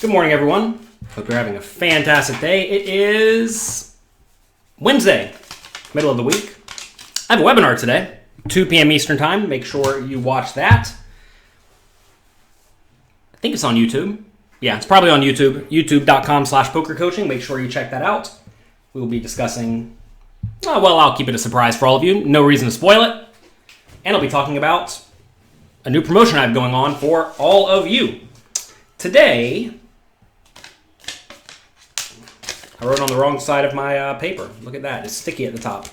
Good morning, everyone. Hope you're having a fantastic day. It is Wednesday, middle of the week. I have a webinar today, 2 p.m. Eastern Time. Make sure you watch that. I think it's on YouTube. Yeah, it's probably on YouTube, youtube.com/PokerCoaching. Make sure you check that out. We will be discussing, I'll keep it a surprise for all of you. No reason to spoil it. And I'll be talking about a new promotion I have going on for all of you. Today, I wrote on the wrong side of my paper. Look at that. It's sticky at the top.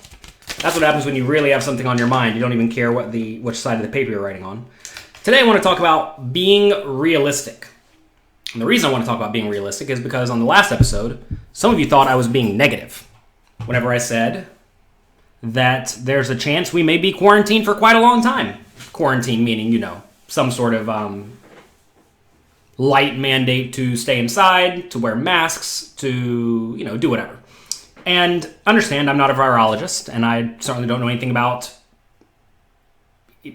That's what happens when you really have something on your mind. You don't even care which side of the paper you're writing on. Today I want to talk about being realistic. And the reason I want to talk about being realistic is because on the last episode, some of you thought I was being negative whenever I said that there's a chance we may be quarantined for quite a long time. Quarantine meaning, some sort of light mandate to stay inside, to wear masks, to, do whatever. And understand, I'm not a virologist, and I certainly don't know anything about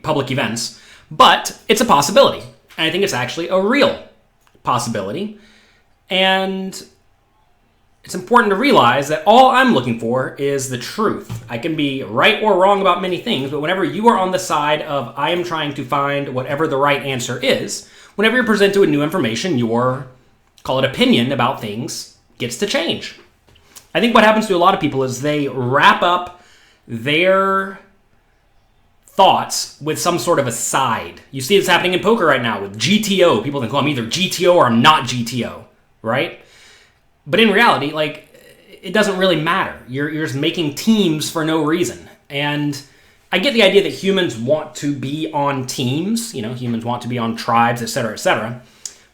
public events, but it's a possibility. And I think it's actually a real possibility. And it's important to realize that all I'm looking for is the truth. I can be right or wrong about many things, but whenever you are on the side of I am trying to find whatever the right answer is, whenever you're presented with new information, your, call it opinion about things, gets to change. I think what happens to a lot of people is they wrap up their thoughts with some sort of a side. You see this happening in poker right now with GTO. People think, I'm either GTO or I'm not GTO, right? But in reality, it doesn't really matter. You're just making teams for no reason. And I get the idea that humans want to be on teams. Humans want to be on tribes, et cetera, et cetera.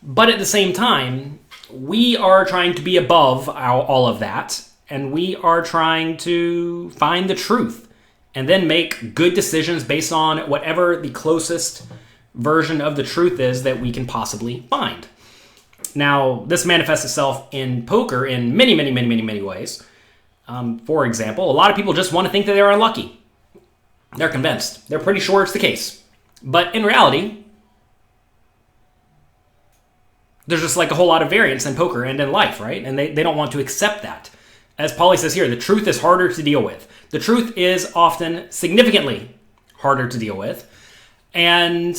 But at the same time, we are trying to be above all of that. And we are trying to find the truth and then make good decisions based on whatever the closest version of the truth is that we can possibly find. Now, this manifests itself in poker in many, many, many, many, many ways. For example, a lot of people just want to think that they're unlucky. They're convinced. They're pretty sure it's the case. But in reality, there's just a whole lot of variance in poker and in life, right? And they don't want to accept that. As Paulie says here, the truth is harder to deal with. The truth is often significantly harder to deal with. And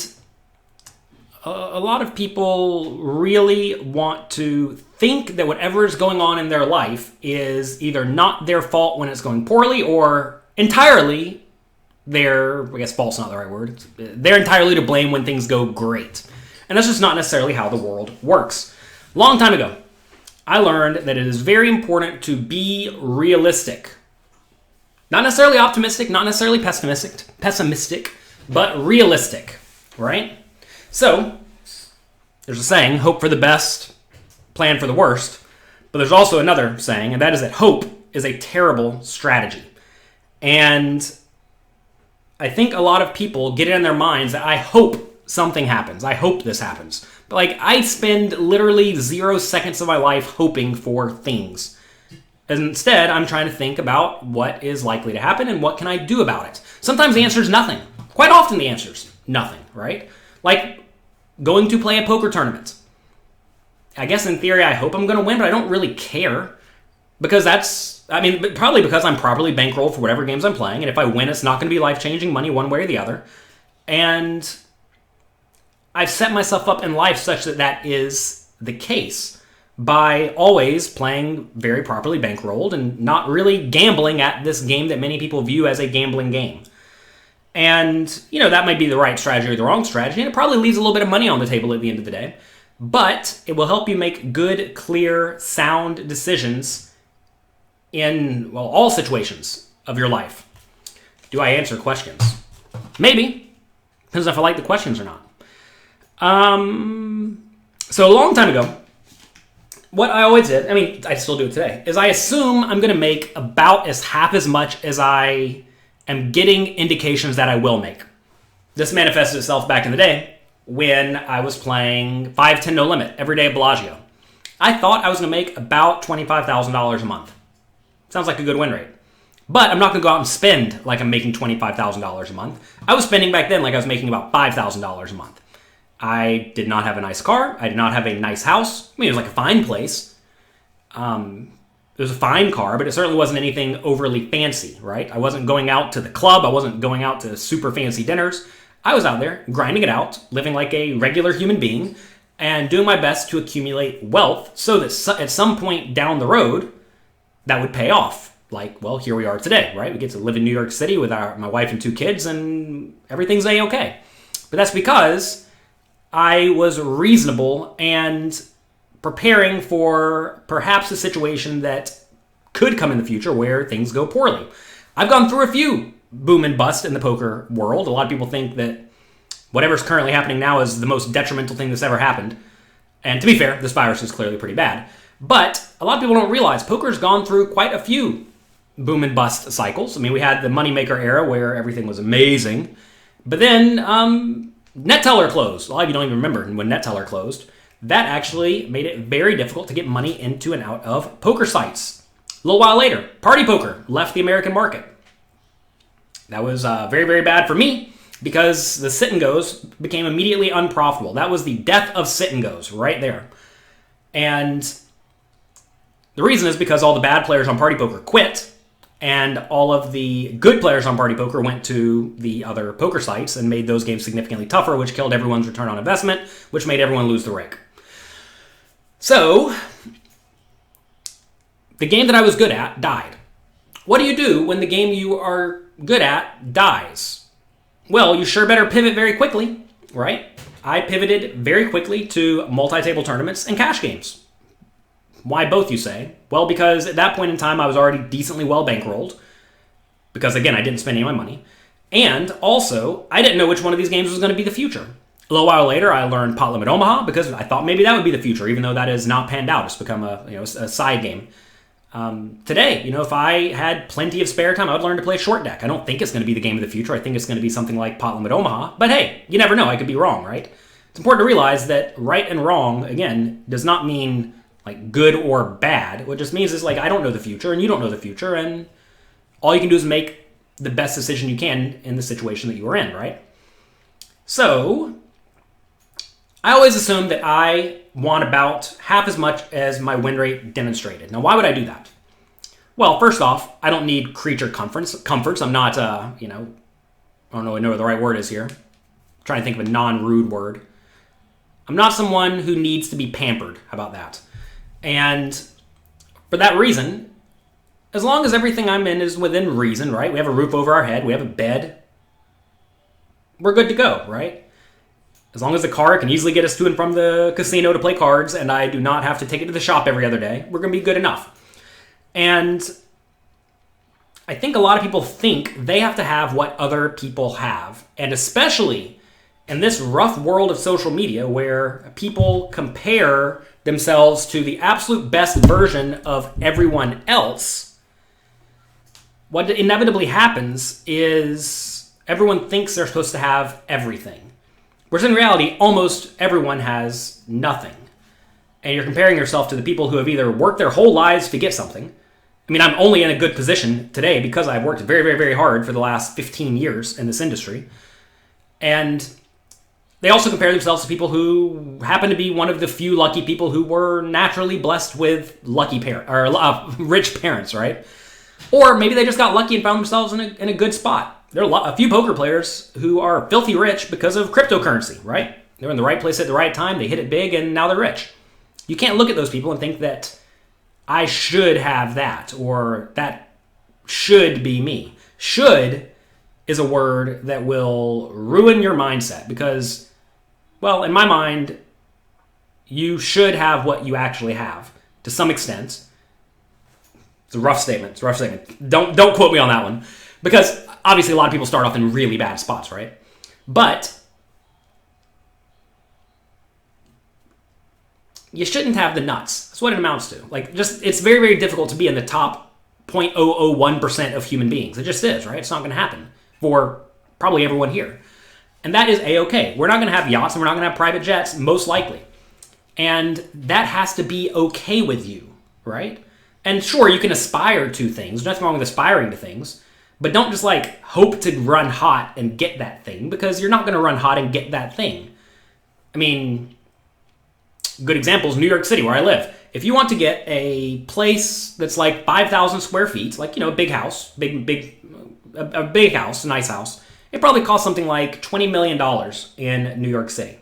a lot of people really want to think that whatever is going on in their life is either not their fault when it's going poorly or entirely fault's not the right word. They're entirely to blame when things go great. And that's just not necessarily how the world works. Long time ago, I learned that it is very important to be realistic. Not necessarily optimistic, not necessarily pessimistic, but realistic, right? So, there's a saying, hope for the best, plan for the worst. But there's also another saying, and that is that hope is a terrible strategy. And I think a lot of people get it in their minds that I hope something happens. I hope this happens. But I spend literally 0 seconds of my life hoping for things. Instead, I'm trying to think about what is likely to happen and what can I do about it. Sometimes the answer is nothing. Quite often the answer is nothing, right? Going to play a poker tournament. I guess in theory I hope I'm going to win, but I don't really care. Because probably because I'm properly bankrolled for whatever games I'm playing. And if I win, it's not going to be life-changing money one way or the other. And I've set myself up in life such that is the case by always playing very properly bankrolled and not really gambling at this game that many people view as a gambling game. And, that might be the right strategy or the wrong strategy, and it probably leaves a little bit of money on the table at the end of the day. But it will help you make good, clear, sound decisions in, all situations of your life. Do I answer questions? Maybe. Depends if I like the questions or not. So a long time ago, what I always did, I still do it today, is I assume I'm going to make about half as much as I am getting indications that I will make. This manifested itself back in the day when I was playing 5-10 no limit every day at Bellagio. I thought I was going to make about $25,000 a month. Sounds like a good win rate. But I'm not going to go out and spend like I'm making $25,000 a month. I was spending back then like I was making about $5,000 a month. I did not have a nice car. I did not have a nice house. I mean, it was like a fine place. It was a fine car, but it certainly wasn't anything overly fancy, right? I wasn't going out to the club. I wasn't going out to super fancy dinners. I was out there grinding it out, living like a regular human being, and doing my best to accumulate wealth so that at some point down the road, that would pay off. Like, well, here we are today, right? We get to live in New York City with my wife and 2 kids, and everything's A-okay. But that's because I was reasonable and preparing for perhaps a situation that could come in the future where things go poorly. I've gone through a few boom and bust in the poker world. A lot of people think that whatever's currently happening now is the most detrimental thing that's ever happened. And to be fair, this virus is clearly pretty bad. But a lot of people don't realize poker's gone through quite a few boom and bust cycles. I mean, we had the moneymaker era where everything was amazing. But then NetTeller closed. A lot of you don't even remember when NetTeller closed. That actually made it very difficult to get money into and out of poker sites. A little while later, Party Poker left the American market. That was very, very bad for me because the sit-and-goes became immediately unprofitable. That was the death of sit-and-goes right there. And the reason is because all the bad players on Party Poker quit, and all of the good players on Party Poker went to the other poker sites and made those games significantly tougher, which killed everyone's return on investment, which made everyone lose the rig. So, the game that I was good at died. What do you do when the game you are good at dies? Well, you sure better pivot very quickly, right? I pivoted very quickly to multi-table tournaments and cash games. Why both, you say? Well, because at that point in time, I was already decently well bankrolled. Because, again, I didn't spend any of my money. And also, I didn't know which one of these games was going to be the future. A little while later, I learned Pot Limit Omaha because I thought maybe that would be the future, even though that has not panned out. It's become a side game. Today, if I had plenty of spare time, I would learn to play short deck. I don't think it's going to be the game of the future. I think it's going to be something like Pot Limit Omaha. But hey, you never know. I could be wrong, right? It's important to realize that right and wrong, again, does not mean like good or bad. What it just means is like I don't know the future and you don't know the future, and all you can do is make the best decision you can in the situation that you are in, right? So, I always assumed that I won about half as much as my win rate demonstrated. Now, why would I do that? Well, first off, I don't need creature comforts. I'm not, I don't know what the right word is here. I'm trying to think of a non-rude word. I'm not someone who needs to be pampered. How about that? And for that reason, as long as everything I'm in is within reason, right? We have a roof over our head. We have a bed. We're good to go, right? As long as the car can easily get us to and from the casino to play cards and I do not have to take it to the shop every other day, we're going to be good enough. And I think a lot of people think they have to have what other people have. And especially in this rough world of social media where people compare themselves to the absolute best version of everyone else, what inevitably happens is everyone thinks they're supposed to have everything. Whereas in reality, almost everyone has nothing. And you're comparing yourself to the people who have either worked their whole lives to get something. I mean, I'm only in a good position today because I've worked very, very, very hard for the last 15 years in this industry. And they also compare themselves to people who happen to be one of the few lucky people who were naturally blessed with rich parents, right? Or maybe they just got lucky and found themselves in a good spot. There are a few poker players who are filthy rich because of cryptocurrency, right? They're in the right place at the right time, they hit it big, and now they're rich. You can't look at those people and think that I should have that, or that should be me. Should is a word that will ruin your mindset because, well, in my mind, you should have what you actually have to some extent. It's a rough statement. Don't quote me on that one. Because obviously a lot of people start off in really bad spots, right? But you shouldn't have the nuts. That's what it amounts to. It's very, very difficult to be in the top 0.001% of human beings. It just is, right? It's not going to happen for probably everyone here. And that is A-okay. We're not going to have yachts and we're not going to have private jets, most likely. And that has to be okay with you, right? And sure, you can aspire to things. There's nothing wrong with aspiring to things. But don't just hope to run hot and get that thing, because you're not going to run hot and get that thing. I mean, good example is New York City, where I live. If you want to get a place that's like 5,000 square feet, like, a big house, a big house, a nice house, it probably costs something like $20 million in New York City.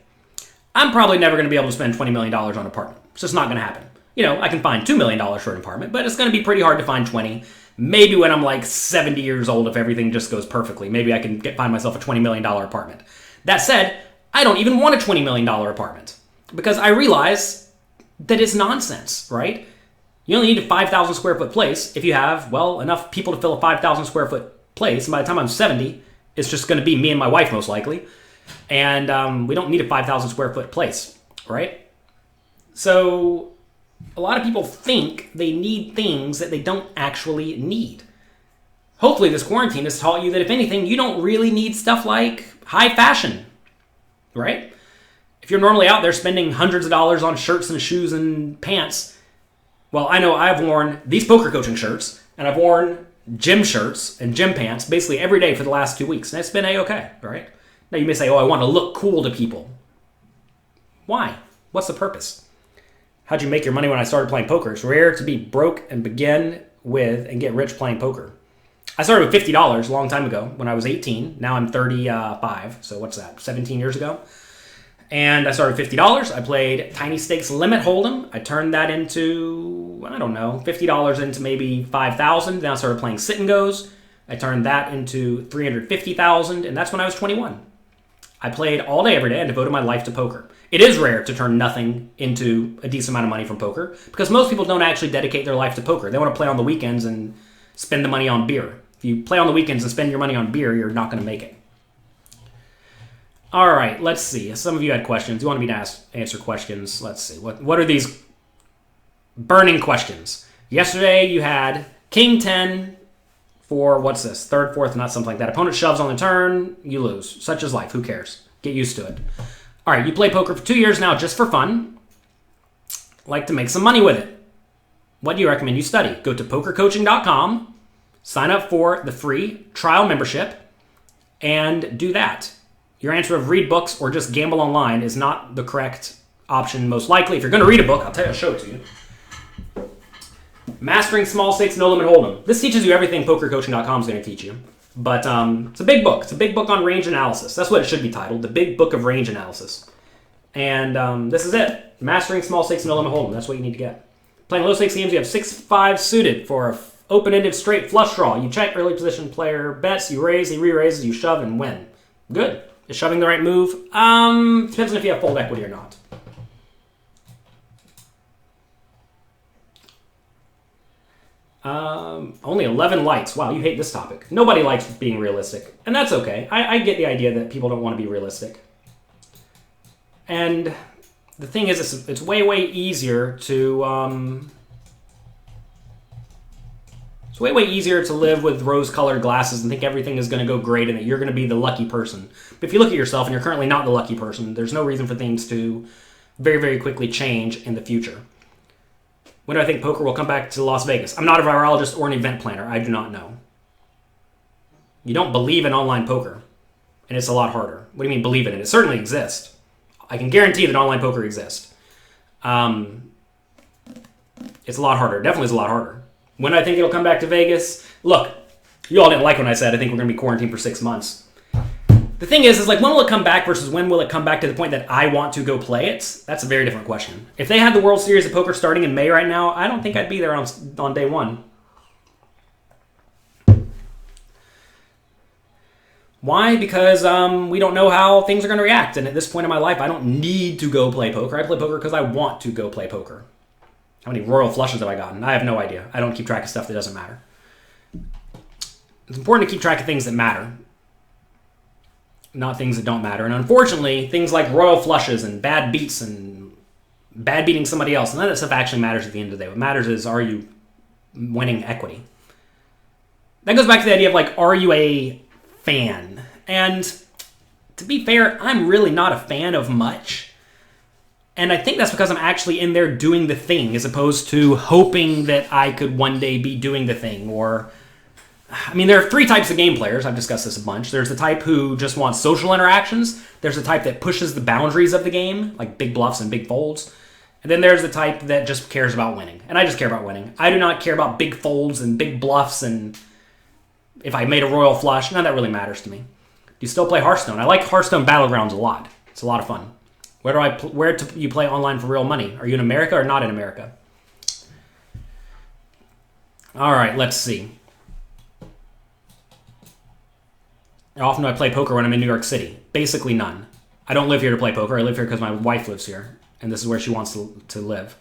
I'm probably never going to be able to spend $20 million on an apartment. It's just not going to happen. I can find $2 million for an apartment, but it's going to be pretty hard to find 20. Maybe when I'm like 70 years old, if everything just goes perfectly, maybe I can find myself a $20 million apartment. That said, I don't even want a $20 million apartment because I realize that it's nonsense, right? You only need a 5,000 square foot place if you have, enough people to fill a 5,000 square foot place. And by the time I'm 70, it's just going to be me and my wife most likely. And we don't need a 5,000 square foot place, right? So a lot of people think they need things that they don't actually need. Hopefully this quarantine has taught you that, if anything, you don't really need stuff like high fashion, right? If you're normally out there spending hundreds of dollars on shirts and shoes and pants, well, I know I've worn these poker coaching shirts, and I've worn gym shirts and gym pants basically every day for the last 2 weeks, and it's been A-okay, right? Now you may say, I want to look cool to people. Why? What's the purpose? How'd you make your money when I started playing poker? It's rare to be broke and begin with and get rich playing poker. I started with $50 a long time ago when I was 18. Now I'm 35. So what's that? 17 years ago. And I started with $50. I played Tiny Stakes Limit Hold'em. I turned that into, $50 into maybe $5,000. Then I started playing Sit and Goes. I turned that into $350,000. And that's when I was 21. I played all day, every day, and devoted my life to poker. It is rare to turn nothing into a decent amount of money from poker because most people don't actually dedicate their life to poker. They want to play on the weekends and spend the money on beer. If you play on the weekends and spend your money on beer, you're not going to make it. All right, let's see. Some of you had questions. You wanted me to answer questions. Let's see. What are these burning questions? Yesterday you had King 10 for, what's this? Third, fourth, not something like that. Opponent shoves on the turn, you lose. Such is life. Who cares? Get used to it. All right, you play poker for 2 years now just for fun. Like to make some money with it. What do you recommend you study? Go to PokerCoaching.com, sign up for the free trial membership, and do that. Your answer of read books or just gamble online is not the correct option, most likely. If you're going to read a book, I'll show it to you. Mastering Small Stakes No Limit Hold'em. This teaches you everything PokerCoaching.com is going to teach you. But it's a big book. It's a big book on range analysis. That's what it should be titled, The Big Book of Range Analysis. And this is it. Mastering Small Stakes No Limit Hold'em. That's what you need to get. Playing low stakes games, you have 6-5 suited for an open-ended straight flush draw. You check, early position player bets, you raise, he re-raises, you shove, and win. Good. Is shoving the right move? Depends on if you have fold equity or not. Only 11 likes. Wow, you hate this topic. Nobody likes being realistic. And that's okay. I get the idea that people don't want to be realistic. And the thing is, it's way, way easier to... It's way, way easier to live with rose-colored glasses and think everything is going to go great and that you're going to be the lucky person. But if you look at yourself and you're currently not the lucky person, there's no reason for things to very, very quickly change in the future. When do I think poker will come back to Las Vegas? I'm not a virologist or an event planner. I do not know. You don't believe in online poker, and it's a lot harder. What do you mean believe in it? It certainly exists. I can guarantee that online poker exists. It's a lot harder. Definitely is a lot harder. When do I think it'll come back to Vegas? Look, you all didn't like when I said I think we're going to be quarantined for 6 months. The thing is like, when will it come back versus when will it come back to the point that I want to go play it? That's a very different question. If they had the World Series of Poker starting in May right now, I don't think I'd be there on day one. Why? Because we don't know how things are going to react. And at this point in my life, I don't need to go play poker. I play poker because I want to go play poker. How many royal flushes have I gotten? I have no idea. I don't keep track of stuff that doesn't matter. It's important to keep track of things that matter, not things that don't matter. And unfortunately, things like royal flushes and bad beats and bad beating somebody else, none of that stuff actually matters at the end of the day. What matters is, are you winning equity? That goes back to the idea of like, are you a fan? And to be fair, I'm really not a fan of much. And I think that's because I'm actually in there doing the thing as opposed to hoping that I could one day be doing the thing or I mean, there are three types of game players. I've discussed this a bunch. There's the type who just wants social interactions. There's the type that pushes the boundaries of the game, like big bluffs and big folds. And then there's the type that just cares about winning. And I just care about winning. I do not care about big folds and big bluffs and if I made a royal flush. None of that really matters to me. Do you still play Hearthstone? I like Hearthstone Battlegrounds a lot. It's a lot of fun. Where do you play online for real money? Are you in America or not in America? All right, let's see. How often do I play poker when I'm in New York City? Basically none. I don't live here to play poker. I live here because my wife lives here, and this is where she wants to live.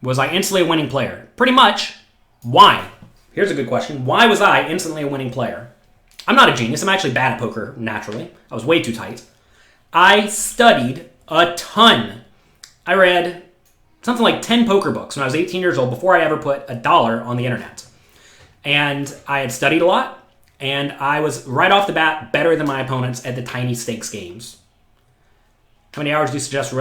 Was I instantly a winning player? Pretty much. Why? Here's a good question. Why was I instantly a winning player? I'm not a genius. I'm actually bad at poker, naturally. I was way too tight. I studied a ton. I read something like 10 poker books when I was 18 years old before I ever put $1 on the internet. And I had studied a lot, and I was right off the bat better than my opponents at the tiny stakes games. How many hours do you suggest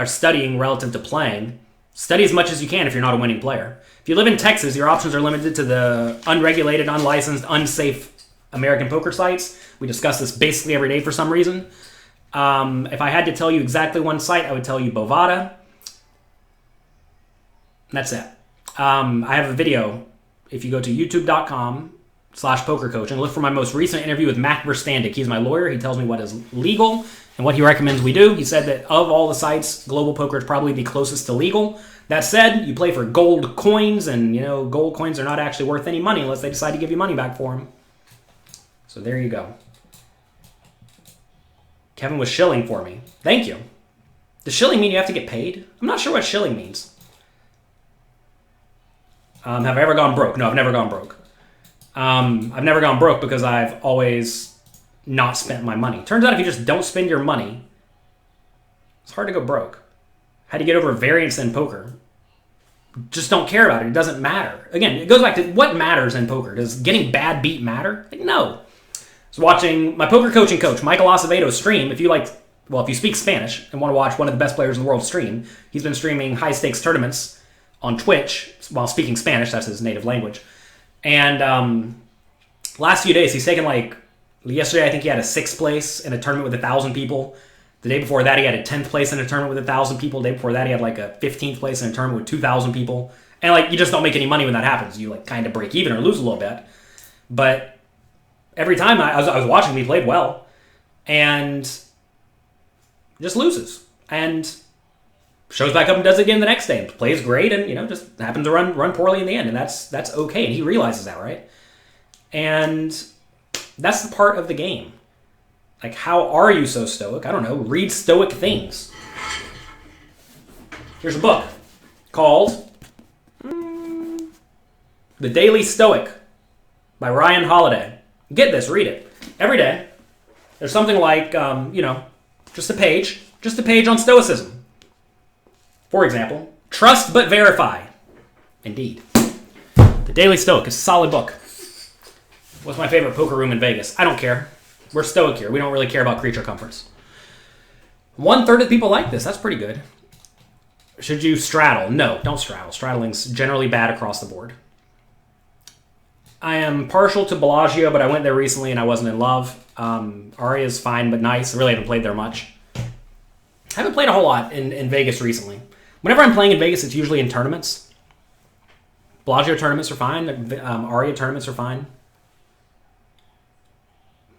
studying relative to playing? Study as much as you can if you're not a winning player. If you live in Texas, your options are limited to the unregulated, unlicensed, unsafe American poker sites. We discuss this basically every day for some reason. If I had to tell you exactly one site, I would tell you Bovada. That's it. I have a video. If you go to youtube.com/PokerCoaching, look for my most recent interview with Mac Verstandig. He's my lawyer. He tells me what is legal and what he recommends we do. He said that of all the sites, Global Poker is probably the closest to legal. That said, you play for gold coins, and gold coins are not actually worth any money unless they decide to give you money back for them. So there you go. Kevin was shilling for me. Thank you. Does shilling mean you have to get paid? I'm not sure what shilling means. Have I ever gone broke? No, I've never gone broke. I've never gone broke because I've always not spent my money. Turns out if you just don't spend your money, it's hard to go broke. How do you get over variance in poker? Just don't care about it. It doesn't matter. Again, it goes back to what matters in poker. Does getting bad beat matter? No. I was watching my poker coaching coach, Michael Acevedo, stream. If you speak Spanish and want to watch one of the best players in the world stream, he's been streaming high stakes tournaments on Twitch while speaking Spanish. That's his native language. And last few days, he's taken yesterday I think he had a 6th place in a tournament with 1,000 people. The day before that, he had a 10th place in a tournament with 1,000 people. The day before that, he had a 15th place in a tournament with 2,000 people. And you just don't make any money when that happens. You kind of break even or lose a little bit. But every time I was watching him, he played well. And just loses. And shows back up and does it again the next day. And plays great and, just happens to run poorly in the end. And that's okay. And he realizes that, right? And that's the part of the game. How are you so stoic? I don't know. Read stoic things. Here's a book called The Daily Stoic by Ryan Holiday. Get this, read it. Every day, there's something just a page on stoicism. For example, trust but verify. Indeed. The Daily Stoic is a solid book. What's my favorite poker room in Vegas? I don't care. We're stoic here. We don't really care about creature comforts. 1/3 of the people like this. That's pretty good. Should you straddle? No, don't straddle. Straddling's generally bad across the board. I am partial to Bellagio, but I went there recently and I wasn't in love. Aria's fine but nice. I really haven't played there much. I haven't played a whole lot in Vegas recently. Whenever I'm playing in Vegas, it's usually in tournaments. Bellagio tournaments are fine. Aria tournaments are fine.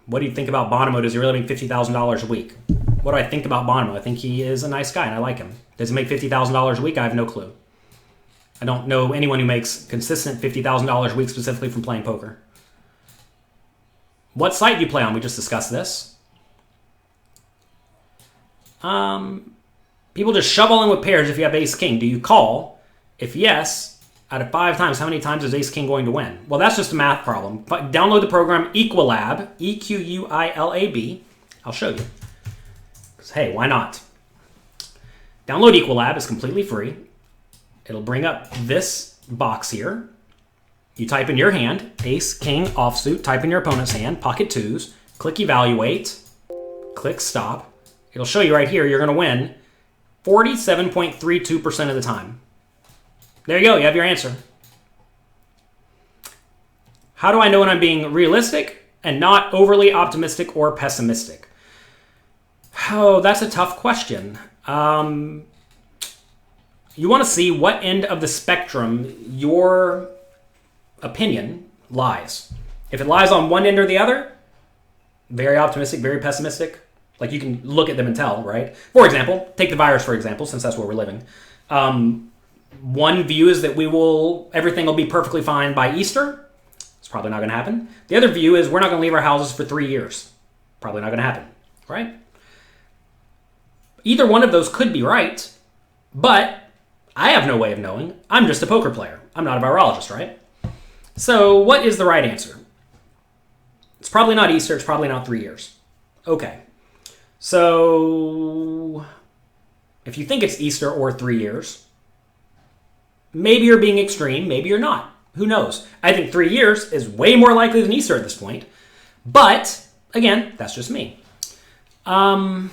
What do you think about Bonomo? Does he really make $50,000 a week? What do I think about Bonomo? I think he is a nice guy and I like him. Does he make $50,000 a week? I have no clue. I don't know anyone who makes consistent $50,000 a week specifically from playing poker. What site do you play on? We just discussed this. People just shove all in with pairs if you have ace-king. Do you call? If yes, out of 5 times, how many times is ace-king going to win? Well, that's just a math problem. But download the program Equilab, E-Q-U-I-L-A-B. I'll show you. Because, hey, why not? Download Equilab. It's completely free. It'll bring up this box here. You type in your hand, ace, king, offsuit. Type in your opponent's hand, pocket 2s. Click evaluate. Click stop. It'll show you right here you're going to win 47.32% of the time. There you go. You have your answer. How do I know when I'm being realistic and not overly optimistic or pessimistic? Oh, that's a tough question. You want to see what end of the spectrum your opinion lies. If it lies on one end or the other, very optimistic, very pessimistic. Like, you can look at them and tell, right? For example, take the virus, for example, since that's where we're living. One view is that everything will be perfectly fine by Easter. It's probably not going to happen. The other view is we're not going to leave our houses for 3 years. Probably not going to happen, right? Either one of those could be right, but I have no way of knowing. I'm just a poker player. I'm not a virologist, right? So what is the right answer? It's probably not Easter. It's probably not 3 years. Okay. So if you think it's Easter or 3 years, maybe you're being extreme. Maybe you're not. Who knows? I think 3 years is way more likely than Easter at this point. But, again, that's just me. How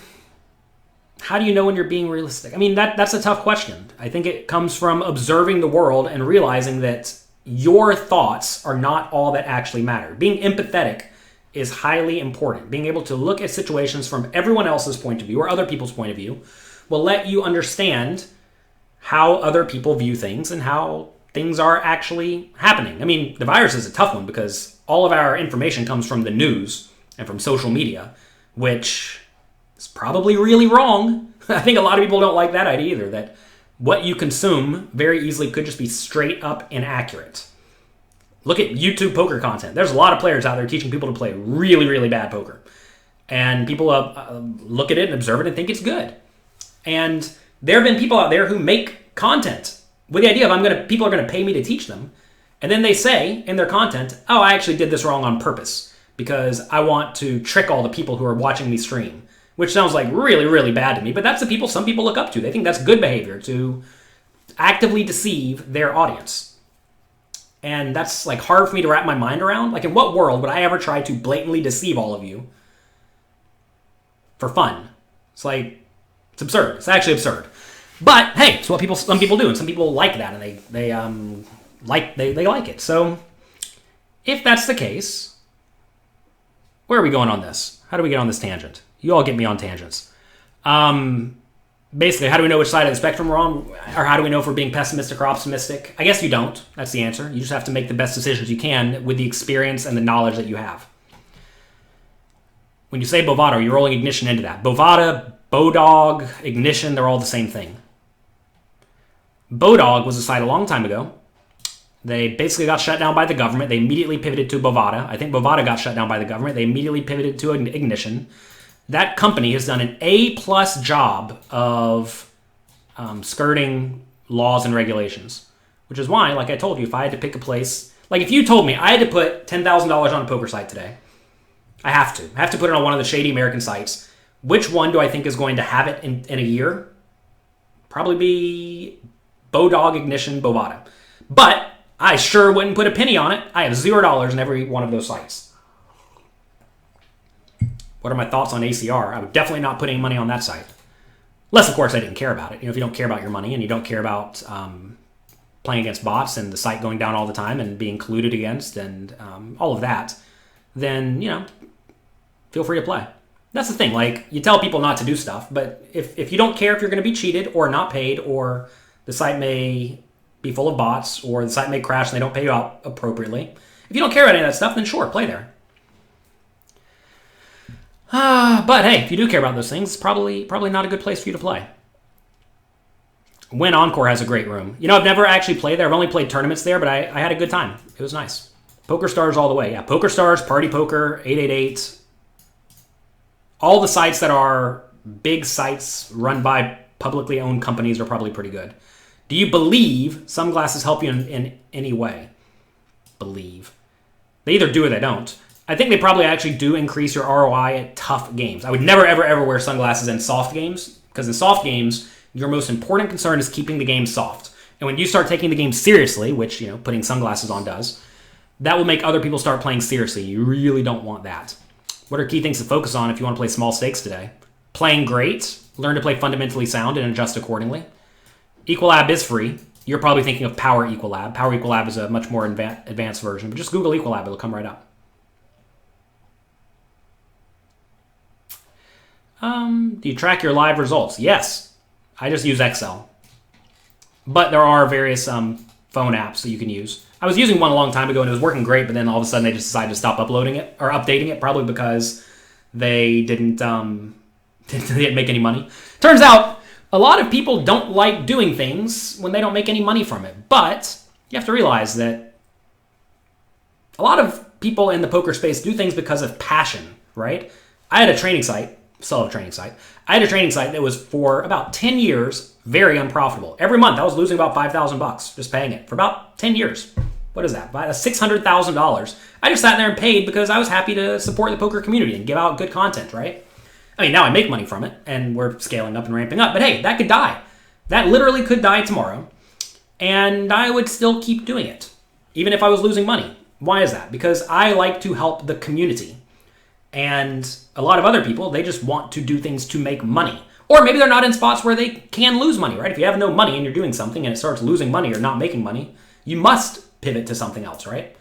do you know when you're being realistic? I mean, that's a tough question. I think it comes from observing the world and realizing that your thoughts are not all that actually matter. Being empathetic is highly important. Being able to look at situations from everyone else's point of view or other people's point of view will let you understand how other people view things and how things are actually happening. I mean, the virus is a tough one because all of our information comes from the news and from social media, which is probably really wrong. I think a lot of people don't like that idea either, that what you consume very easily could just be straight up inaccurate. Look at YouTube poker content. There's a lot of players out there teaching people to play really, really bad poker. And people look at it and observe it and think it's good. And there have been people out there who make content with the idea of people are going to pay me to teach them. And then they say in their content, oh, I actually did this wrong on purpose because I want to trick all the people who are watching me stream, which sounds like really, really bad to me. But that's the people some people look up to. They think that's good behavior to actively deceive their audience. And that's like hard for me to wrap my mind around. Like, in what world would I ever try to blatantly deceive all of you for fun? It's like, it's absurd. It's actually absurd. But hey, it's what some people do, and some people like that, and they like it. So if that's the case, where are we going on this? How do we get on this tangent? You all get me on tangents. Basically, how do we know which side of the spectrum we're on? Or how do we know if we're being pessimistic or optimistic? I guess you don't. That's the answer. You just have to make the best decisions you can with the experience and the knowledge that you have. When you say Bovada, you're rolling ignition into that. Bovada, Bodog, ignition, they're all the same thing. Bodog was a site a long time ago. They basically got shut down by the government. They immediately pivoted to Bovada. I think Bovada got shut down by the government. They immediately pivoted to ignition. That company has done an A-plus job of skirting laws and regulations, which is why, like I told you, if I had to pick a place, like if you told me I had to put $10,000 on a poker site today, I have to. I have to put it on one of the shady American sites. Which one do I think is going to have it in a year? Probably be Bodog, Ignition, Bovada. But I sure wouldn't put a penny on it. I have $0 in every one of those sites. What are my thoughts on ACR? I would definitely not put any money on that site. Unless, of course, I didn't care about it. If you don't care about your money and you don't care about playing against bots and the site going down all the time and being colluded against and all of that, then, feel free to play. That's the thing. Like, you tell people not to do stuff, but if you don't care if you're going to be cheated or not paid, or the site may be full of bots, or the site may crash and they don't pay you out appropriately. If you don't care about any of that stuff, then sure, play there. But hey, if you do care about those things, it's probably not a good place for you to play. Win Encore has a great room. I've never actually played there. I've only played tournaments there, but I had a good time. It was nice. PokerStars all the way. Yeah, PokerStars, Party Poker, 888. All the sites that are big sites run by publicly owned companies are probably pretty good. Do you believe sunglasses help you in any way? Believe. They either do or they don't. I think they probably actually do increase your ROI at tough games. I would never, ever, ever wear sunglasses in soft games, because in soft games, your most important concern is keeping the game soft. And when you start taking the game seriously, which, putting sunglasses on does, that will make other people start playing seriously. You really don't want that. What are key things to focus on if you want to play small stakes today? Playing great. Learn to play fundamentally sound and adjust accordingly. Equalab is free. You're probably thinking of Power Equilab. Power Equilab is a much more advanced version, but just Google Equilab, it'll come right up. Do you track your live results? Yes. I just use Excel. But there are various phone apps that you can use. I was using one a long time ago and it was working great, but then all of a sudden they just decided to stop uploading it or updating it, probably because they didn't make any money. Turns out a lot of people don't like doing things when they don't make any money from it. But you have to realize that a lot of people in the poker space do things because of passion, right? I had a training site, still have a training site. I had a training site that was for about 10 years very unprofitable. Every month I was losing about $5,000 just paying it for about 10 years. What is that? $600,000. I just sat there and paid because I was happy to support the poker community and give out good content, right? I mean, now I make money from it, and we're scaling up and ramping up. But hey, that could die. That literally could die tomorrow, and I would still keep doing it, even if I was losing money. Why is that? Because I like to help the community. And a lot of other people, they just want to do things to make money. Or maybe they're not in spots where they can lose money, right? If you have no money and you're doing something and it starts losing money or not making money, you must pivot to something else, right?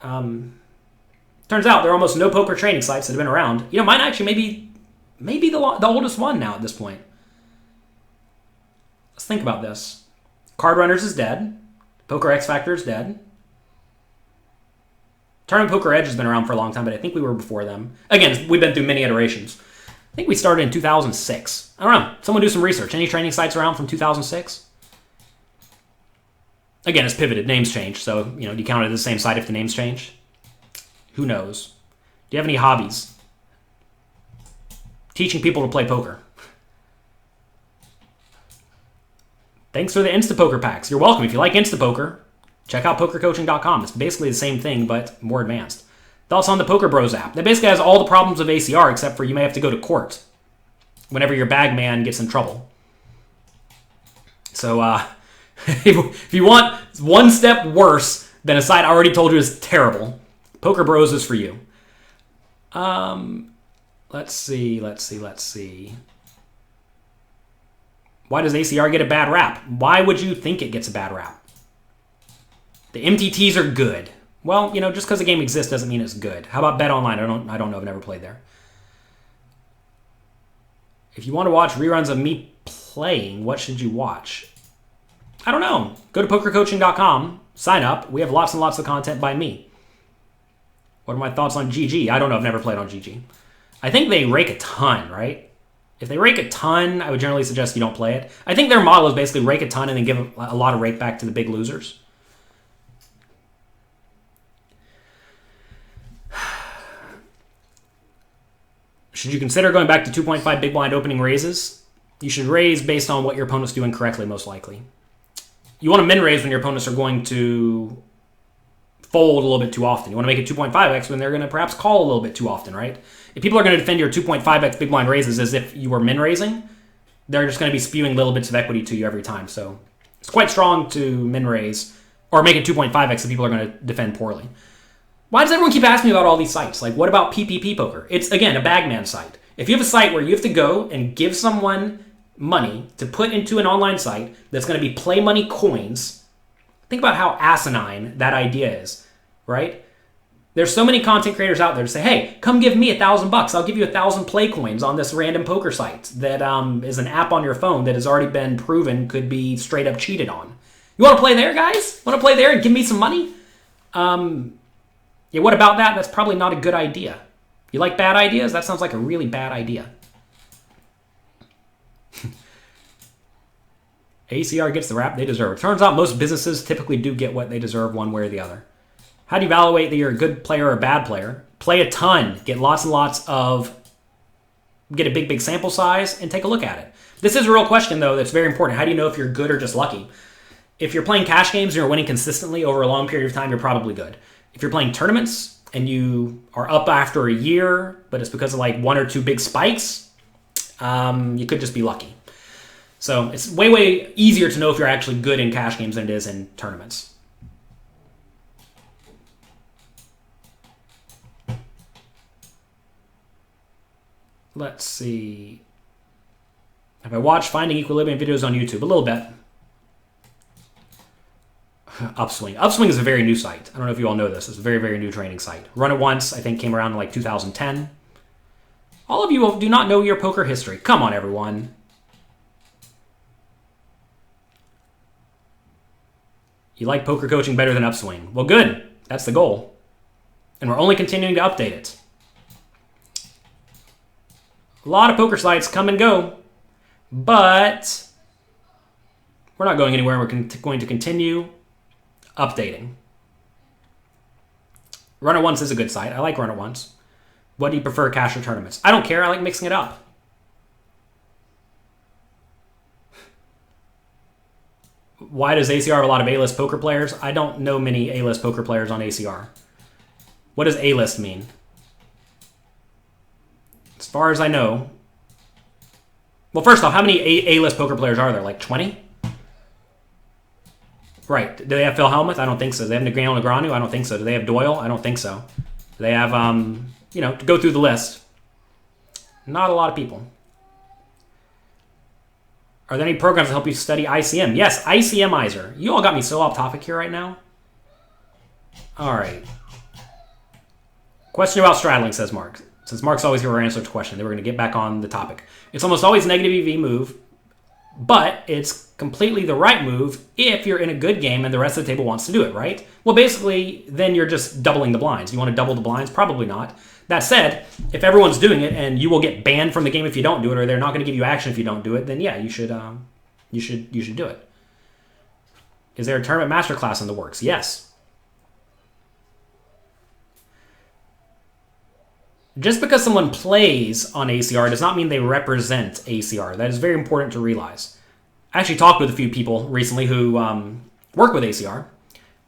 Turns out there are almost no poker training sites that have been around. You know, mine actually maybe the oldest one now at this point. Let's think about this. Card Runners is dead. Poker X Factor is dead. Tournament Poker Edge has been around for a long time, but I think we were before them. Again, we've been through many iterations. I think we started in 2006. I don't know. Someone do some research. Any training sites around from 2006? Again, it's pivoted. Names changed. So, do you count it as the same site if the names change? Who knows? Do you have any hobbies? Teaching people to play poker. Thanks for the Instapoker packs. You're welcome. If you like Instapoker, check out PokerCoaching.com. It's basically the same thing, but more advanced. Thoughts on the Poker Bros app. That basically has all the problems of ACR, except for you may have to go to court whenever your bag man gets in trouble. So, if you want one step worse than a site I already told you is terrible, Poker Bros is for you. Let's see. Why does ACR get a bad rap? Why would you think it gets a bad rap? The MTTs are good. Well, just because a game exists doesn't mean it's good. How about Bet Online? I don't know. I've never played there. If you want to watch reruns of me playing, what should you watch? I don't know. Go to PokerCoaching.com. Sign up. We have lots and lots of content by me. What are my thoughts on GG? I don't know. I've never played on GG. I think they rake a ton, right? If they rake a ton, I would generally suggest you don't play it. I think their model is basically rake a ton and then give a lot of rake back to the big losers. Should you consider going back to 2.5 big blind opening raises? You should raise based on what your opponent's doing correctly, most likely. You want to min raise when your opponents are going to fold a little bit too often. You want to make it 2.5x when they're going to perhaps call a little bit too often, right? If people are going to defend your 2.5x big blind raises as if you were min raising, they're just going to be spewing little bits of equity to you every time. So it's quite strong to min raise or make it 2.5x if people are going to defend poorly. Why does everyone keep asking me about all these sites? Like, what about PPP Poker? It's, again, a bagman site. If you have a site where you have to go and give someone money to put into an online site that's going to be play money coins, think about how asinine that idea is, right? There's so many content creators out there to say, hey, come give me $1,000. I'll give you 1,000 play coins on this random poker site that is an app on your phone that has already been proven could be straight up cheated on. You want to play there, guys? Want to play there and give me some money? Yeah, what about that? That's probably not a good idea. You like bad ideas? That sounds like a really bad idea. ACR gets the rap they deserve. Turns out most businesses typically do get what they deserve one way or the other. How do you evaluate that you're a good player or a bad player? Play a ton. Get lots and lots of... Get a big sample size and take a look at it. This is a real question, though, that's very important. How do you know if you're good or just lucky? If you're playing cash games and you're winning consistently over a long period of time, you're probably good. If you're playing tournaments and you are up after a year, but it's because of like one or two big spikes, you could just be lucky. So it's way easier to know if you're actually good in cash games than it is in tournaments. Let's see. Have I watched Finding Equilibrium videos on YouTube? A little bit. Upswing. Upswing is a very new site. I don't know if you all know this. It's a very, very new training site. Run It Once, I think, came around in like 2010. All of you do not know your poker history. Come on, everyone. You like poker coaching better than Upswing. Well, good. That's the goal. And we're only continuing to update it. A lot of poker sites come and go, but we're not going anywhere. We're going to continue updating. Run It Once is a good site. I like Run It Once. What do you prefer, cash or tournaments? I don't care. I like mixing it up. Why does ACR have a lot of A-list poker players? I don't know many A-list poker players on ACR. What does A-list mean? As far as I know... Well, first off, how many A-list poker players are there? Like 20? Right. Do they have Phil Hellmuth? I don't think so. Do they have Miguel Negreanu? I don't think so. Do they have Doyle? I don't think so. Do they have, to go through the list. Not a lot of people. Are there any programs that help you study ICM? Yes, ICMizer. You all got me so off topic here right now. All right. Question about straddling, says Mark. Since Mark's always here to answer the question, then we're going to get back on the topic. It's almost always negative EV move, but it's completely the right move if you're in a good game and the rest of the table wants to do it, right? Well, basically, then you're just doubling the blinds. You want to double the blinds? Probably not. That said, if everyone's doing it and you will get banned from the game if you don't do it, or they're not going to give you action if you don't do it, then yeah, you should do it. Is there a tournament masterclass in the works? Yes. Just because someone plays on ACR does not mean they represent ACR. That is very important to realize. I actually talked with a few people recently who work with ACR,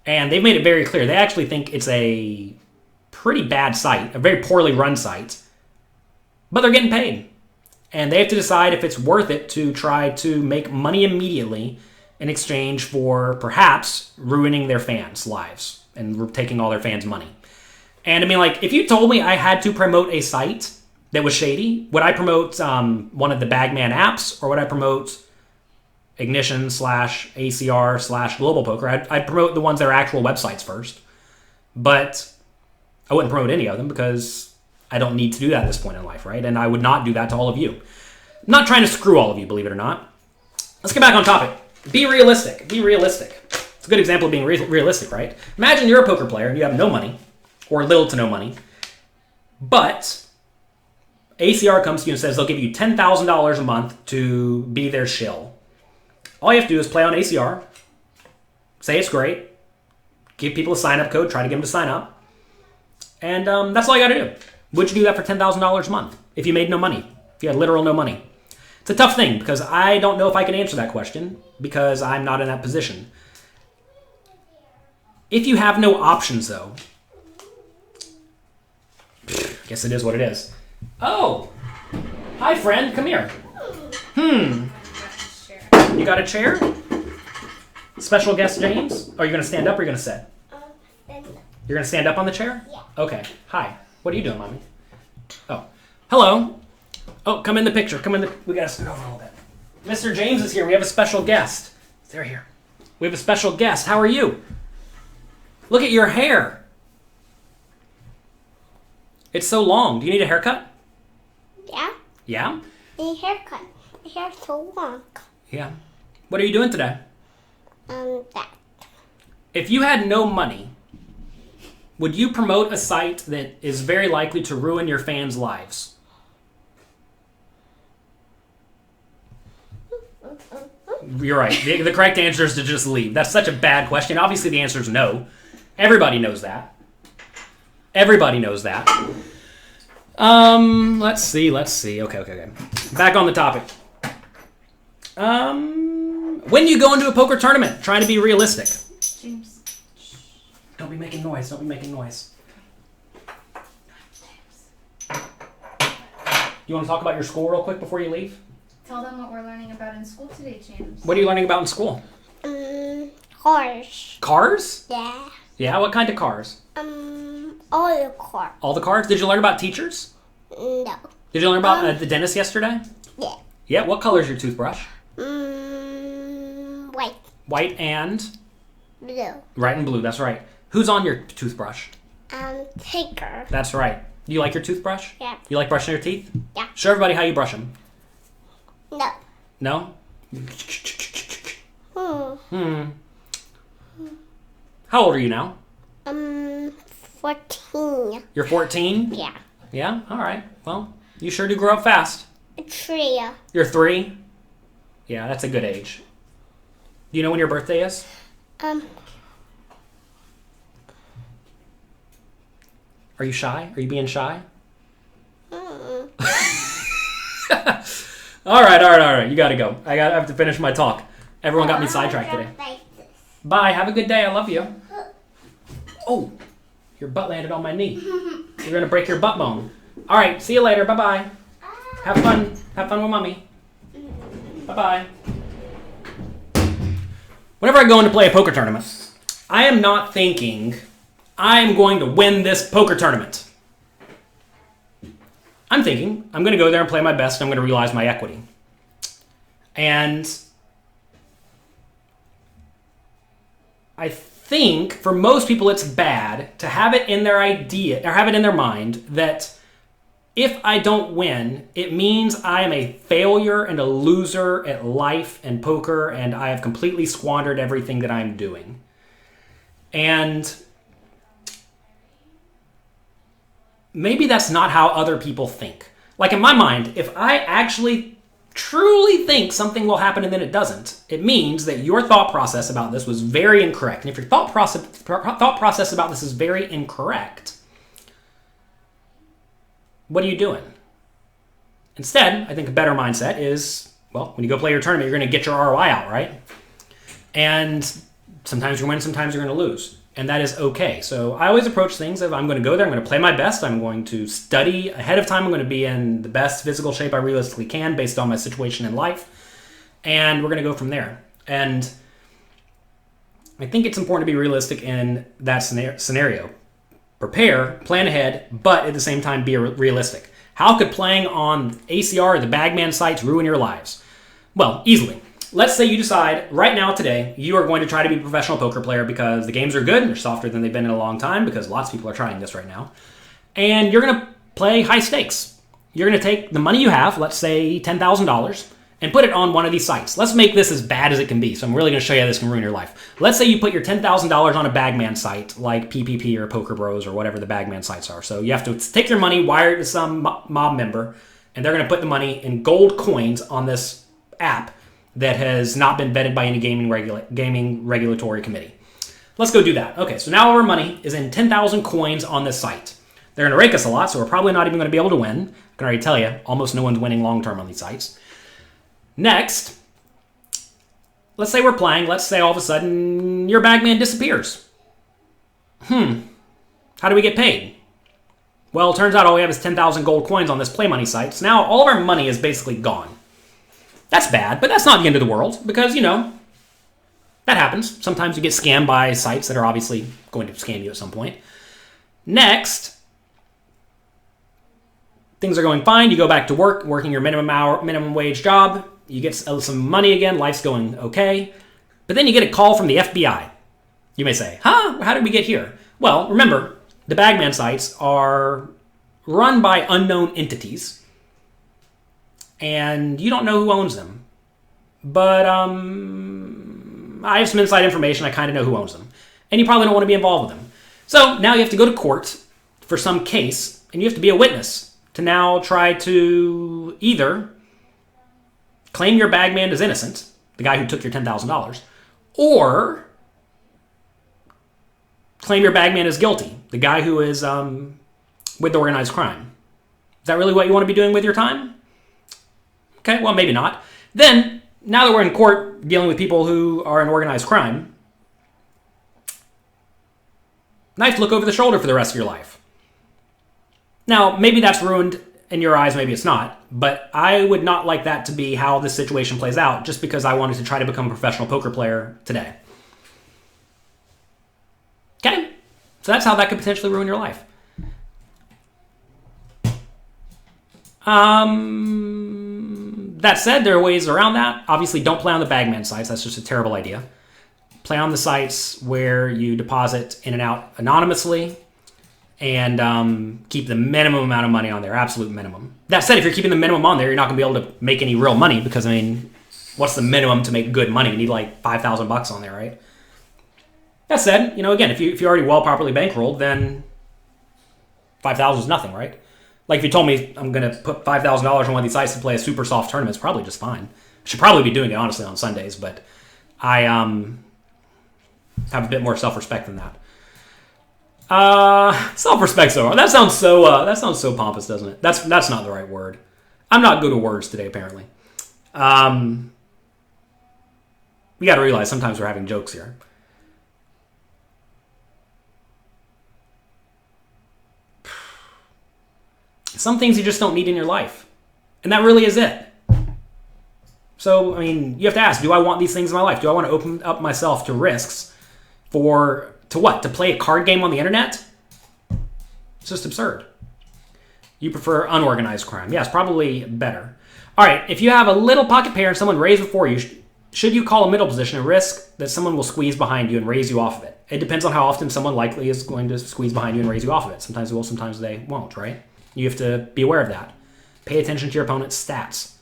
and they've made it very clear. They actually think it's a pretty bad site, a very poorly run site, but they're getting paid. And they have to decide if it's worth it to try to make money immediately in exchange for perhaps ruining their fans' lives and taking all their fans' money. And I mean, like, if you told me I had to promote a site that was shady, would I promote one of the Bagman apps, or would I promote Ignition /ACR /Global Poker? I'd promote the ones that are actual websites first. But I wouldn't promote any of them because I don't need to do that at this point in life, right? And I would not do that to all of you. I'm not trying to screw all of you, believe it or not. Let's get back on topic. Be realistic. Be realistic. It's a good example of being realistic, right? Imagine you're a poker player and you have no money, or little to no money, but ACR comes to you and says they'll give you $10,000 a month to be their shill. All you have to do is play on ACR, say it's great, give people a sign-up code, try to get them to sign up, and that's all you got to do. Would you do that for $10,000 a month if you made no money, if you had literal no money? It's a tough thing because I don't know if I can answer that question because I'm not in that position. If you have no options, though, guess it is what it is. Oh! Hi, friend. Come here. You got a chair? Special guest James? Are you going to stand up or are you going to sit? Stand up. You're going to stand up on the chair? Yeah. Okay. Hi. What are you doing, Mommy? Oh. Hello. Oh, come in the picture. We got to scoot over a little bit. Mr. James is here. We have a special guest. They're here. We have a special guest. How are you? Look at your hair. It's so long. Do you need a haircut? Yeah. Yeah? I need a haircut. My hair's so long. Yeah. What are you doing today? That. If you had no money, would you promote a site that is very likely to ruin your fans' lives? You're right. The correct answer is to just leave. That's such a bad question. Obviously, the answer is no. Everybody knows that. Everybody knows that. Let's see. Okay. Back on the topic. When you go into a poker tournament, trying to be realistic. James. Don't be making noise. You want to talk about your school real quick before you leave? Tell them what we're learning about in school today, James. What are you learning about in school? Cars. Cars? Yeah. Yeah, what kind of cars? All the cars. All the cars? Did you learn about teachers? No. Did you learn about the dentist yesterday? Yeah. Yeah, what color is your toothbrush? White. White and? Blue. Right and blue, that's right. Who's on your toothbrush? Taker. That's right. Do you like your toothbrush? Yeah. You like brushing your teeth? Yeah. Show everybody how you brush them. No. No? Hmm. How old are you now? 14. You're 14? Yeah. Yeah? All right. Well, you sure do grow up fast. A tree. You're 3? Yeah, that's a good age. Do you know when your birthday is? Are you shy? Are you being shy? Mm. All right. You gotta go. I have to finish my talk. Everyone got me sidetracked today. Bye. Have a good day. I love you. Oh, your butt landed on my knee. You're gonna break your butt bone. All right. See you later. Bye-bye. Have fun. Have fun with mommy. Bye-bye. Whenever I go in to play a poker tournament, I am not thinking I'm going to win this poker tournament. I'm thinking I'm going to go there and play my best. And I'm going to realize my equity. And I think for most people it's bad to have it in their idea or have it in their mind that if I don't win, it means I am a failure and a loser at life and poker, and I have completely squandered everything that I'm doing. And maybe that's not how other people think. Like in my mind, if I actually truly think something will happen and then it doesn't, it means that your thought process about this was very incorrect. And if your thought process about this is very incorrect, what are you doing? Instead, I think a better mindset is, well, when you go play your tournament, you're going to get your ROI out, right? And sometimes you win, sometimes you're going to lose. And that is okay. So I always approach things of I'm going to go there, I'm going to play my best, I'm going to study ahead of time, I'm going to be in the best physical shape I realistically can based on my situation in life, and we're going to go from there. And I think it's important to be realistic in that scenario. Prepare, plan ahead, but at the same time be realistic. How could playing on ACR or the Bagman sites ruin your lives? Well, easily. Let's say you decide right now, today, you are going to try to be a professional poker player because the games are good and they're softer than they've been in a long time because lots of people are trying this right now. And you're going to play high stakes. You're going to take the money you have, let's say $10,000, and put it on one of these sites. Let's make this as bad as it can be. So I'm really going to show you how this can ruin your life. Let's say you put your $10,000 on a Bagman site like PPP or Poker Bros or whatever the Bagman sites are. So you have to take your money, wire it to some mob member, and they're going to put the money in gold coins on this app that has not been vetted by any gaming regulatory committee. Let's go do that. Okay, so now our money is in 10,000 coins on this site. They're going to rake us a lot, so we're probably not even going to be able to win. I can already tell you, almost no one's winning long-term on these sites. Next, let's say we're playing. Let's say all of a sudden your Bagman disappears. How do we get paid? Well, it turns out all we have is 10,000 gold coins on this play money site. So now all of our money is basically gone. That's bad, but that's not the end of the world because, that happens. Sometimes you get scammed by sites that are obviously going to scam you at some point. Next, things are going fine. You go back to work, working your minimum wage job. You get some money again. Life's going okay. But then you get a call from the FBI. You may say, how did we get here? Well, remember, the Bagman sites are run by unknown entities. And you don't know who owns them. But I have some inside information. I kind of know who owns them. And you probably don't want to be involved with them. So now you have to go to court for some case. And you have to be a witness to now try to either claim your Bagman is innocent, the guy who took your $10,000, or claim your Bagman is guilty, the guy who is with the organized crime. Is that really what you want to be doing with your time? Okay, well, maybe not. Then, now that we're in court dealing with people who are in organized crime, now you have to look over the shoulder for the rest of your life. Now, maybe that's ruined in your eyes, maybe it's not, but I would not like that to be how this situation plays out just because I wanted to try to become a professional poker player today. Okay? So that's how that could potentially ruin your life. That said, there are ways around that. Obviously, don't play on the Bagman sites. That's just a terrible idea. Play on the sites where you deposit in and out anonymously, and keep the minimum amount of money on there, absolute minimum. That said, if you're keeping the minimum on there, you're not going to be able to make any real money because, I mean, what's the minimum to make good money? You need like $5,000 on there, right? That said, again, if you're already well properly bankrolled, then $5,000 is nothing, right? Like if you told me I'm going to put $5,000 on one of these sites to play a super soft tournament, it's probably just fine. I should probably be doing it, honestly, on Sundays, but I have a bit more self-respect than that. Self-respect, so that sounds so pompous, doesn't it? That's not the right word. I'm not good at words today, apparently. We got to realize sometimes we're having jokes here. Some things you just don't need in your life, and that really is it. So, I mean, you have to ask, do I want these things in my life? Do I want to open up myself to risks to what? To play a card game on the internet? It's just absurd. You prefer unorganized crime. Yes, probably better. All right, if you have a little pocket pair and someone raised before you, should you call a middle position and risk that someone will squeeze behind you and raise you off of it? It depends on how often someone likely is going to squeeze behind you and raise you off of it. Sometimes they will, sometimes they won't, right? You have to be aware of that. Pay attention to your opponent's stats.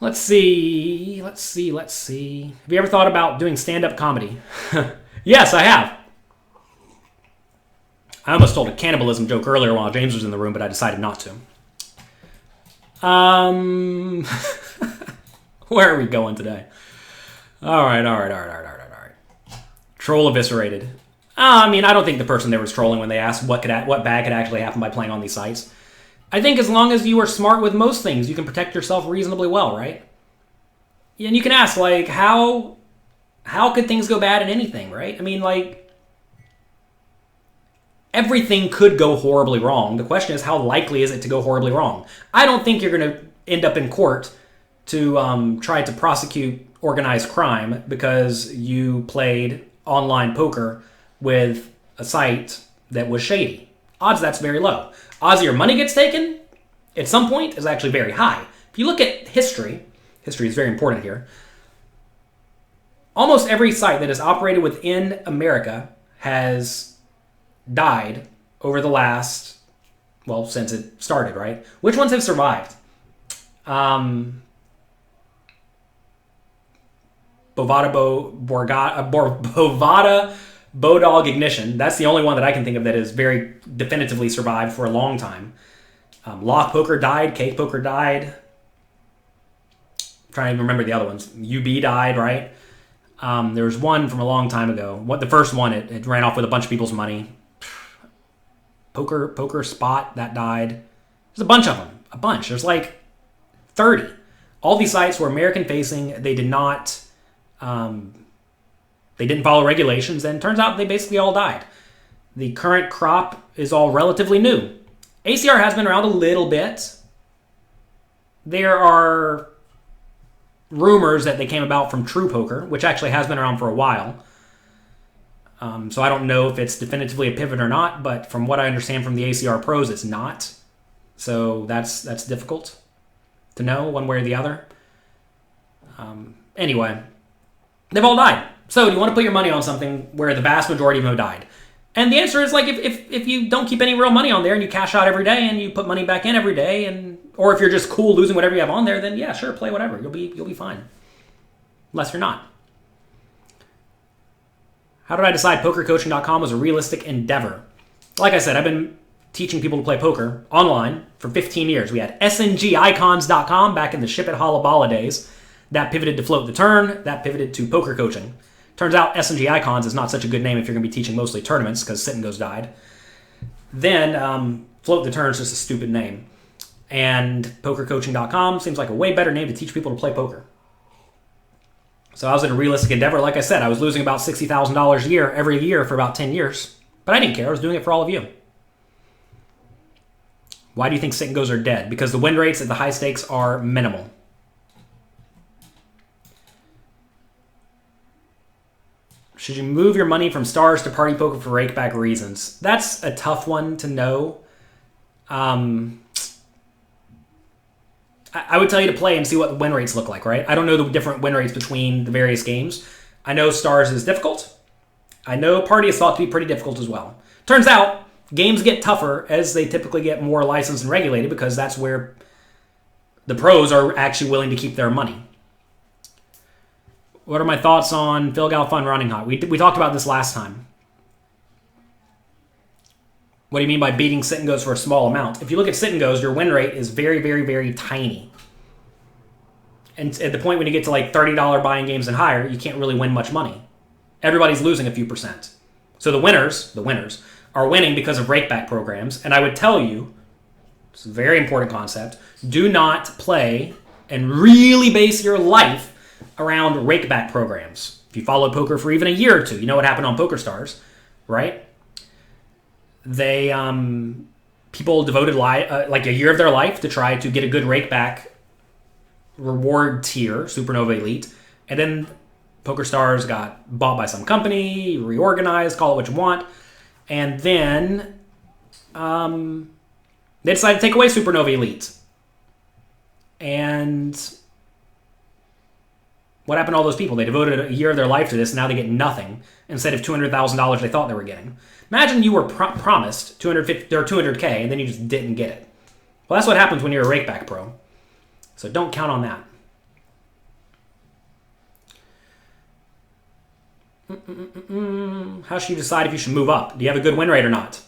Let's see. Have you ever thought about doing stand-up comedy? Yes, I have. I almost told a cannibalism joke earlier while James was in the room, but I decided not to. Where are we going today? All right. Troll eviscerated. I mean, I don't think the person there was trolling when they asked what bad could actually happen by playing on these sites. I think as long as you are smart with most things, you can protect yourself reasonably well, right? And you can ask, like, how could things go bad in anything, right? I mean, like, everything could go horribly wrong. The question is, how likely is it to go horribly wrong? I don't think you're going to end up in court to try to prosecute organized crime because you played online poker with a site that was shady. Odds that's very low. Odds your money gets taken at some point is actually very high. If you look at history is very important here. Almost every site that is operated within America has died over the last, since it started, right? Which ones have survived? Bovada Bodog Ignition. That's the only one that I can think of that has very definitively survived for a long time. Lock Poker died. Cake Poker died. I'm trying to remember the other ones. UB died, right? There was one from a long time ago. The first one, it ran off with a bunch of people's money. Poker Spot, that died. There's a bunch of them. A bunch. There's like 30. All these sites were American-facing. They did not... They didn't follow regulations, and it turns out they basically all died. The current crop is all relatively new. ACR has been around a little bit. There are rumors that they came about from True Poker, which actually has been around for a while. So I don't know if it's definitively a pivot or not, but from what I understand from the ACR pros, it's not. So that's difficult to know one way or the other. Anyway, they've all died. So do you want to put your money on something where the vast majority of them have died? And the answer is, like, if you don't keep any real money on there and you cash out every day and you put money back in every day, or if you're just cool losing whatever you have on there, then yeah, sure, play whatever. You'll be fine. Unless you're not. How did I decide PokerCoaching.com was a realistic endeavor? Like I said, I've been teaching people to play poker online for 15 years. We had SNGIcons.com back in the Ship It Hollaballa days. That pivoted to Float the Turn. That pivoted to Poker Coaching. Turns out SNG Icons is not such a good name if you're going to be teaching mostly tournaments because Sit and Goes died. Then Float the Turn is just a stupid name. And PokerCoaching.com seems like a way better name to teach people to play poker. So I was in a realistic endeavor. Like I said, I was losing about $60,000 a year every year for about 10 years. But I didn't care. I was doing it for all of you. Why do you think Sit and Goes are dead? Because the win rates at the high stakes are minimal. Should you move your money from stars to party poker for rakeback reasons? That's a tough one to know. I would tell you to play and see what the win rates look like, right? I don't know the different win rates between the various games. I know Stars is difficult. I know Party is thought to be pretty difficult as well. Turns out, games get tougher as they typically get more licensed and regulated because that's where the pros are actually willing to keep their money. What are my thoughts on Phil Galfond running hot? We talked about this last time. What do you mean by beating sit and goes for a small amount? If you look at sit and goes, your win rate is very, very, very tiny. And at the point when you get to like $30 buying games and higher, you can't really win much money. Everybody's losing a few percent. So the winners are winning because of rakeback programs. And I would tell you, it's a very important concept, do not play and really base your life around rakeback programs. If you followed poker for even a year or two, you know what happened on PokerStars, right? They people devoted like a year of their life to try to get a good rakeback reward tier, Supernova Elite, and then PokerStars got bought by some company, reorganized, call it what you want, and then they decided to take away Supernova Elite. And what happened to all those people? They devoted a year of their life to this, and now they get nothing instead of $200,000 they thought they were getting. Imagine you were promised $200K, and then you just didn't get it. Well, that's what happens when you're a rakeback pro. So don't count on that. How should you decide if you should move up? Do you have a good win rate or not?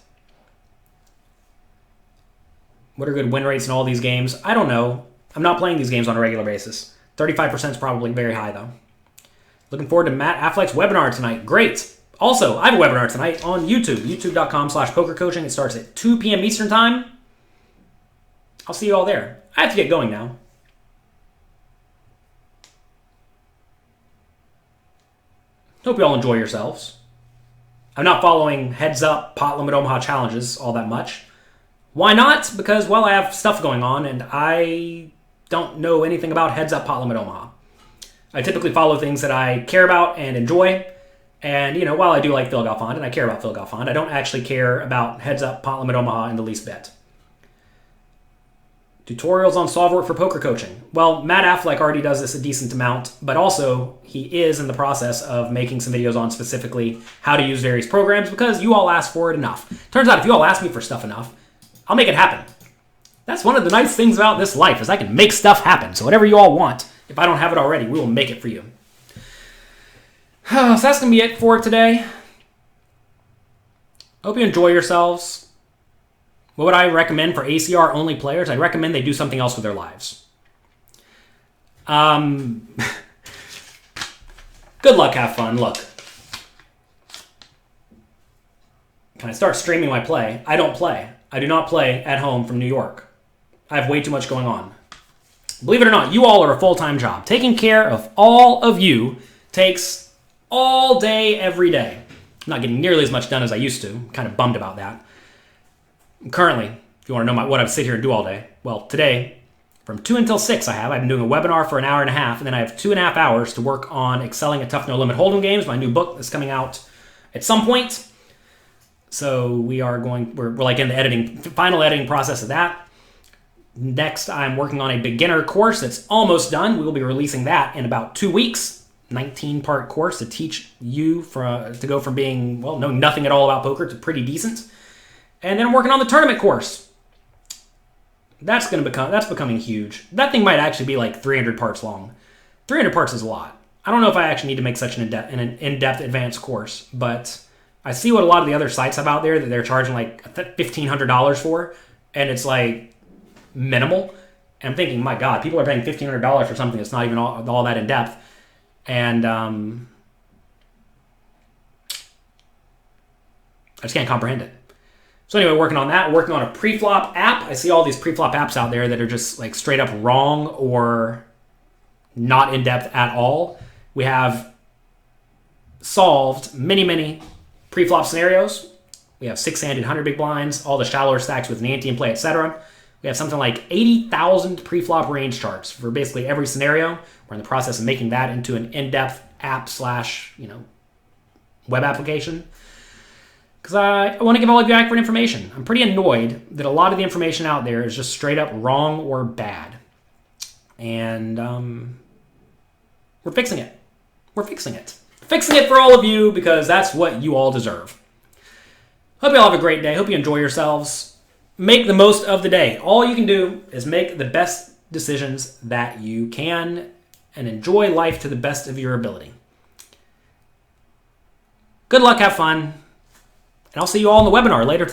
What are good win rates in all these games? I don't know. I'm not playing these games on a regular basis. 35% is probably very high, though. Looking forward to Matt Affleck's webinar tonight. Great. Also, I have a webinar tonight on YouTube, youtube.com/PokerCoaching. It starts at 2 p.m. Eastern Time. I'll see you all there. I have to get going now. Hope you all enjoy yourselves. I'm not following Heads Up Pot Limit Omaha challenges all that much. Why not? Because, well, I have stuff going on, and I don't know anything about Heads Up Pot Limit Omaha. I typically follow things that I care about and enjoy. And, you know, while I do like Phil Galfond, and I care about Phil Galfond, I don't actually care about Heads Up Pot Limit Omaha in the least bit. Tutorials on solve work for poker coaching. Well, Matt Affleck already does this a decent amount, but also he is in the process of making some videos on specifically how to use various programs because you all ask for it enough. Turns out if you all ask me for stuff enough, I'll make it happen. That's one of the nice things about this life is I can make stuff happen. So whatever you all want, if I don't have it already, we will make it for you. So that's going to be it for today. Hope you enjoy yourselves. What would I recommend for ACR-only players? I'd recommend they do something else with their lives. Good luck, have fun. Look. Can I start streaming my play? I don't play. I do not play at home from New York. I have way too much going on. Believe it or not, you all are a full-time job. Taking care of all of you takes all day, every day. I'm not getting nearly as much done as I used to. I'm kind of bummed about that. Currently, if you want to know what I sit here and do all day, well, today, from 2 until 6 I've been doing a webinar for an hour and a half, and then I have 2.5 hours to work on excelling at Tough No Limit Hold'em games, my new book that's coming out at some point. So we're like in the final editing process of that. Next, I'm working on a beginner course that's almost done. We will be releasing that in about 2 weeks. 19-part course to teach you to go from being, well, know nothing at all about poker to pretty decent. And then I'm working on the tournament course. That's becoming huge. That thing might actually be like 300 parts long. 300 parts is a lot. I don't know if I actually need to make such an in-depth advanced course, but I see what a lot of the other sites have out there that they're charging like $1,500 for, and it's like minimal. And I'm thinking, my God, people are paying $1,500 for something that's not even all that in-depth. And I just can't comprehend it. So anyway, working on that, working on a PREFLOP app. I see all these PREFLOP apps out there that are just like straight up wrong or not in depth at all. We have solved many PREFLOP scenarios. We have 6-handed 100 big blinds, all the shallower stacks with an ante in play, etc. We have something like 80,000 PREFLOP range charts for basically every scenario. We're in the process of making that into an in-depth app / web application. Because I want to give all of you accurate information. I'm pretty annoyed that a lot of the information out there is just straight up wrong or bad. And we're fixing it. We're fixing it. fixing it for all of you because that's what you all deserve. Hope you all have a great day. Hope you enjoy yourselves. Make the most of the day. All you can do is make the best decisions that you can and enjoy life to the best of your ability. Good luck, have fun, and I'll see you all in the webinar later today.